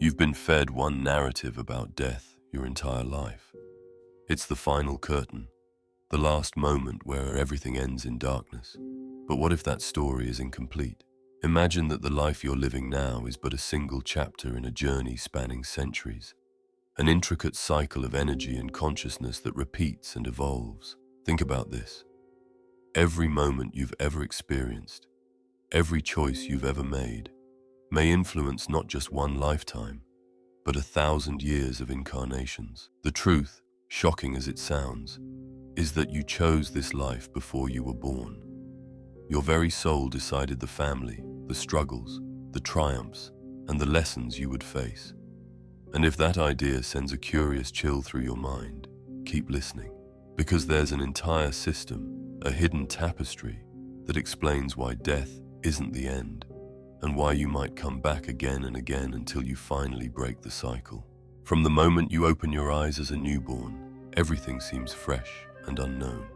You've been fed one narrative about death your entire life. It's the final curtain, the last moment where everything ends in darkness. But what if that story is incomplete? Imagine that the life you're living now is but a single chapter in a journey spanning centuries, an intricate cycle of energy and consciousness that repeats and evolves. Think about this. Every moment you've ever experienced, every choice you've ever made, may influence not just one lifetime, but 1,000 years of incarnations. The truth, shocking as it sounds, is that you chose this life before you were born. Your very soul decided the family, the struggles, the triumphs, and the lessons you would face. And if that idea sends a curious chill through your mind, keep listening, because there's an entire system, a hidden tapestry, that explains why death isn't the end, and why you might come back again and again until you finally break the cycle. From the moment you open your eyes as a newborn, everything seems fresh and unknown.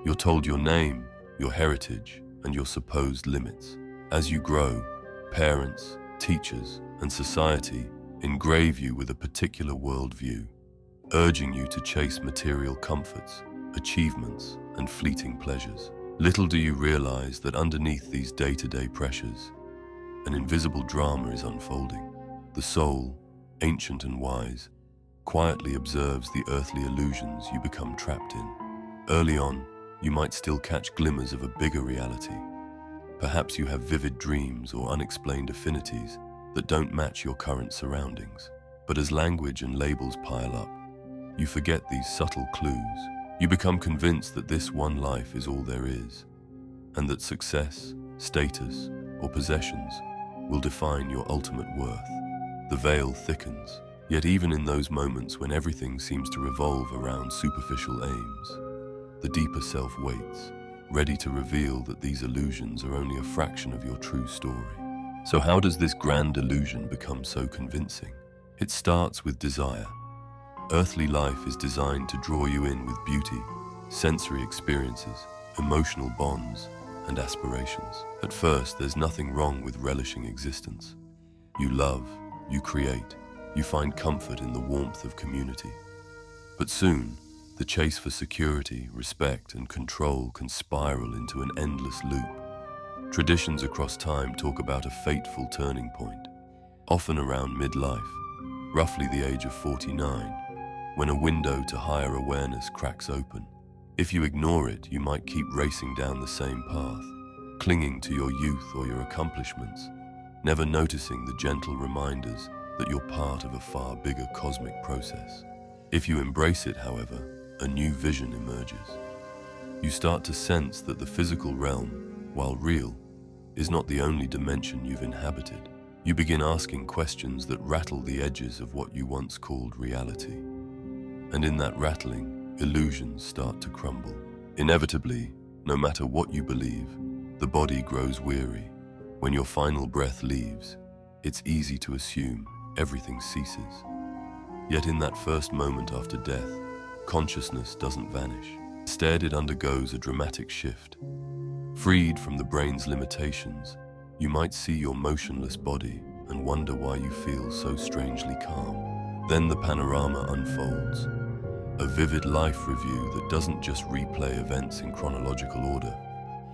You're told your name, your heritage, and your supposed limits. As you grow, parents, teachers, and society engrave you with a particular worldview, urging you to chase material comforts, achievements, and fleeting pleasures. Little do you realize that underneath these day-to-day pressures, an invisible drama is unfolding. The soul, ancient and wise, quietly observes the earthly illusions you become trapped in. Early on, you might still catch glimmers of a bigger reality. Perhaps you have vivid dreams or unexplained affinities that don't match your current surroundings. But as language and labels pile up, you forget these subtle clues. You become convinced that this one life is all there is, and that success, status, or possessions will define your ultimate worth. The veil thickens, yet even in those moments when everything seems to revolve around superficial aims, the deeper self waits, ready to reveal that these illusions are only a fraction of your true story. So how does this grand illusion become so convincing? It starts with desire. Earthly life is designed to draw you in with beauty, sensory experiences, emotional bonds, and aspirations. At first, there's nothing wrong with relishing existence. You love, you create, you find comfort in the warmth of community. But soon, the chase for security, respect, and control can spiral into an endless loop. Traditions across time talk about a fateful turning point, often around midlife, roughly the age of 49, when a window to higher awareness cracks open. If you ignore it, you might keep racing down the same path, clinging to your youth or your accomplishments, never noticing the gentle reminders that you're part of a far bigger cosmic process. If you embrace it, however, a new vision emerges. You start to sense that the physical realm, while real, is not the only dimension you've inhabited. You begin asking questions that rattle the edges of what you once called reality. And in that rattling, illusions start to crumble. Inevitably, no matter what you believe, the body grows weary. When your final breath leaves, it's easy to assume everything ceases. Yet in that first moment after death, consciousness doesn't vanish. Instead, it undergoes a dramatic shift. Freed from the brain's limitations, you might see your motionless body and wonder why you feel so strangely calm. Then the panorama unfolds. A vivid life review that doesn't just replay events in chronological order,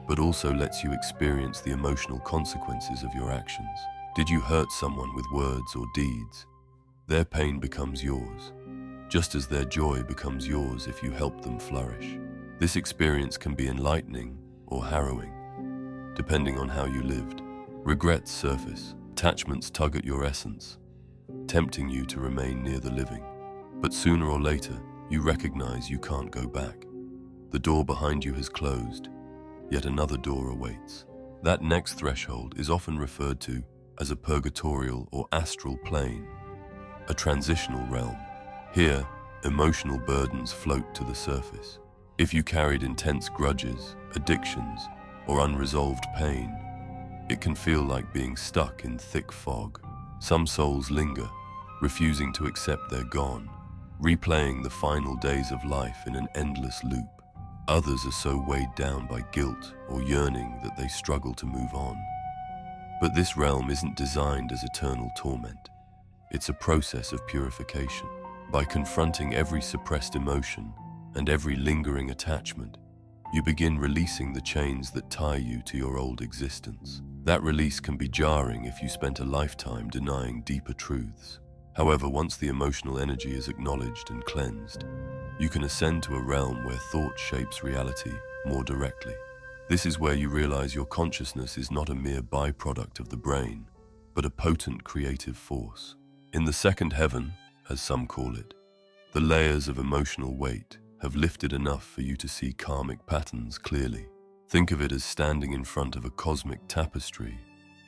but also lets you experience the emotional consequences of your actions. Did you hurt someone with words or deeds? Their pain becomes yours, just as their joy becomes yours if you help them flourish. This experience can be enlightening or harrowing, depending on how you lived. Regrets surface, attachments tug at your essence, tempting you to remain near the living. But sooner or later, you recognize you can't go back. The door behind you has closed, yet another door awaits. That next threshold is often referred to as a purgatorial or astral plane, a transitional realm. Here, emotional burdens float to the surface. If you carried intense grudges, addictions, or unresolved pain, it can feel like being stuck in thick fog. Some souls linger, refusing to accept they're gone, replaying the final days of life in an endless loop. Others are so weighed down by guilt or yearning that they struggle to move on. But this realm isn't designed as eternal torment. It's a process of purification. By confronting every suppressed emotion and every lingering attachment, you begin releasing the chains that tie you to your old existence. That release can be jarring if you spent a lifetime denying deeper truths. However, once the emotional energy is acknowledged and cleansed, you can ascend to a realm where thought shapes reality more directly. This is where you realize your consciousness is not a mere byproduct of the brain, but a potent creative force. In the second heaven, as some call it, the layers of emotional weight have lifted enough for you to see karmic patterns clearly. Think of it as standing in front of a cosmic tapestry,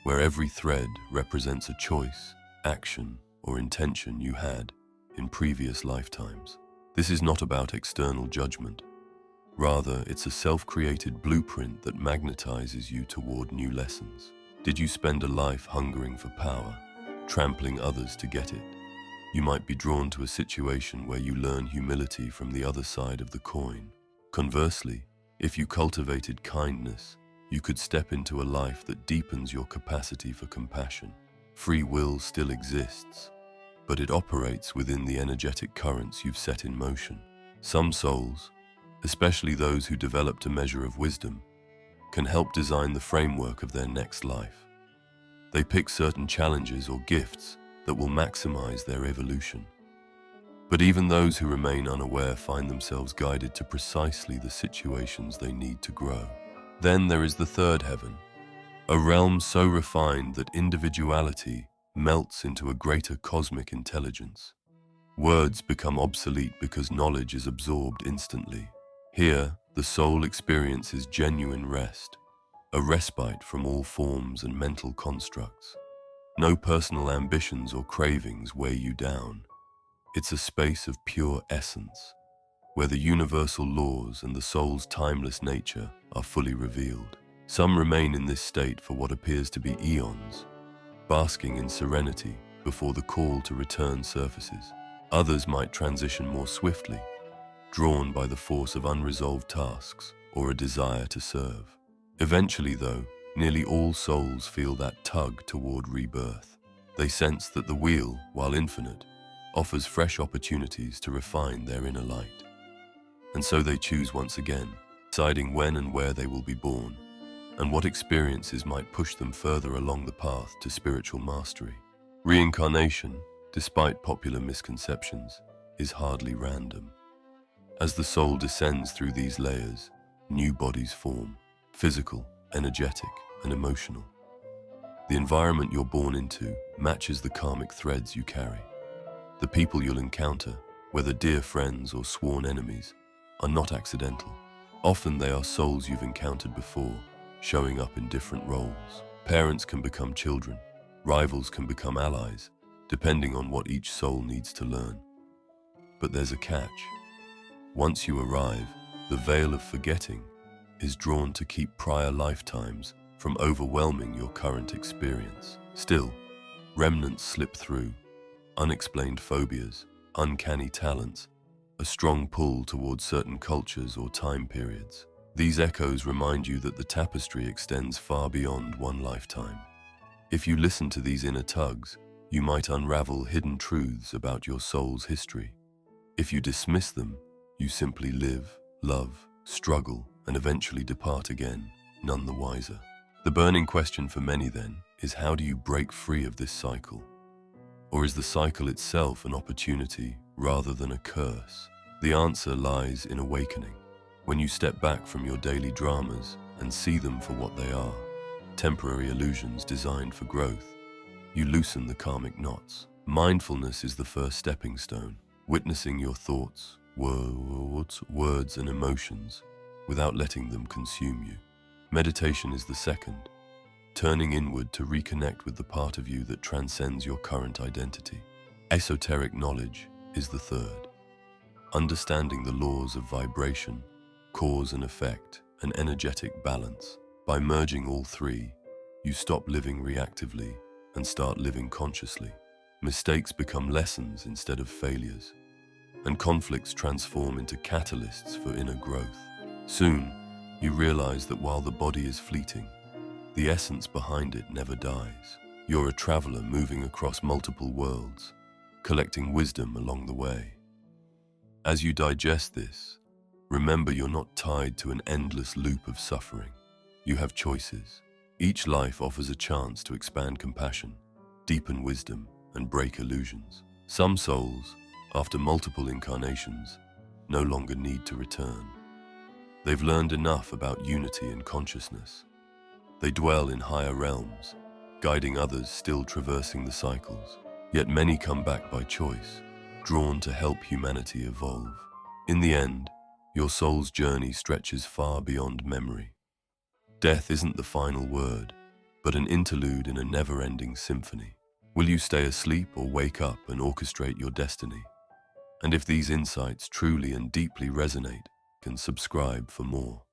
where every thread represents a choice, action, or intention you had in previous lifetimes. This is not about external judgment. Rather, it's a self-created blueprint that magnetizes you toward new lessons. Did you spend a life hungering for power, trampling others to get it? You might be drawn to a situation where you learn humility from the other side of the coin. Conversely, if you cultivated kindness, you could step into a life that deepens your capacity for compassion. Free will still exists, but it operates within the energetic currents you've set in motion. Some souls, especially those who developed a measure of wisdom, can help design the framework of their next life. They pick certain challenges or gifts that will maximize their evolution. But even those who remain unaware find themselves guided to precisely the situations they need to grow. Then there is the third heaven, a realm so refined that individuality melts into a greater cosmic intelligence. Words become obsolete because knowledge is absorbed instantly. Here, the soul experiences genuine rest, a respite from all forms and mental constructs. No personal ambitions or cravings weigh you down. It's a space of pure essence, where the universal laws and the soul's timeless nature are fully revealed. Some remain in this state for what appears to be eons, basking in serenity before the call to return surfaces. Others might transition more swiftly, drawn by the force of unresolved tasks or a desire to serve. Eventually, though, nearly all souls feel that tug toward rebirth. They sense that the wheel, while infinite, offers fresh opportunities to refine their inner light. And so they choose once again, deciding when and where they will be born, and what experiences might push them further along the path to spiritual mastery. Reincarnation, despite popular misconceptions, is hardly random. As the soul descends through these layers, new bodies form, physical, energetic, and emotional. The environment you're born into matches the karmic threads you carry. The people you'll encounter, whether dear friends or sworn enemies, are not accidental. Often they are souls you've encountered before, showing up in different roles. Parents can become children, rivals can become allies, depending on what each soul needs to learn. But there's a catch. Once you arrive, the veil of forgetting is drawn to keep prior lifetimes from overwhelming your current experience. Still, remnants slip through, unexplained phobias, uncanny talents, a strong pull towards certain cultures or time periods. These echoes remind you that the tapestry extends far beyond one lifetime. If you listen to these inner tugs, you might unravel hidden truths about your soul's history. If you dismiss them, you simply live, love, struggle, and eventually depart again, none the wiser. The burning question for many, then, is how do you break free of this cycle? Or is the cycle itself an opportunity rather than a curse? The answer lies in awakening. When you step back from your daily dramas and see them for what they are, temporary illusions designed for growth, you loosen the karmic knots. Mindfulness is the first stepping stone, witnessing your thoughts, words, and emotions without letting them consume you. Meditation is the second, turning inward to reconnect with the part of you that transcends your current identity. Esoteric knowledge is the third, understanding the laws of vibration, cause and effect, and energetic balance. By merging all three, you stop living reactively and start living consciously. Mistakes become lessons instead of failures, and conflicts transform into catalysts for inner growth. Soon, you realize that while the body is fleeting, the essence behind it never dies. You're a traveler moving across multiple worlds, collecting wisdom along the way. As you digest this, remember you're not tied to an endless loop of suffering. You have choices. Each life offers a chance to expand compassion, deepen wisdom, and break illusions. Some souls, after multiple incarnations, no longer need to return. They've learned enough about unity and consciousness. They dwell in higher realms, guiding others still traversing the cycles. Yet many come back by choice, drawn to help humanity evolve. In the end, your soul's journey stretches far beyond memory. Death isn't the final word, but an interlude in a never-ending symphony. Will you stay asleep or wake up and orchestrate your destiny? And if these insights truly and deeply resonate, can subscribe for more.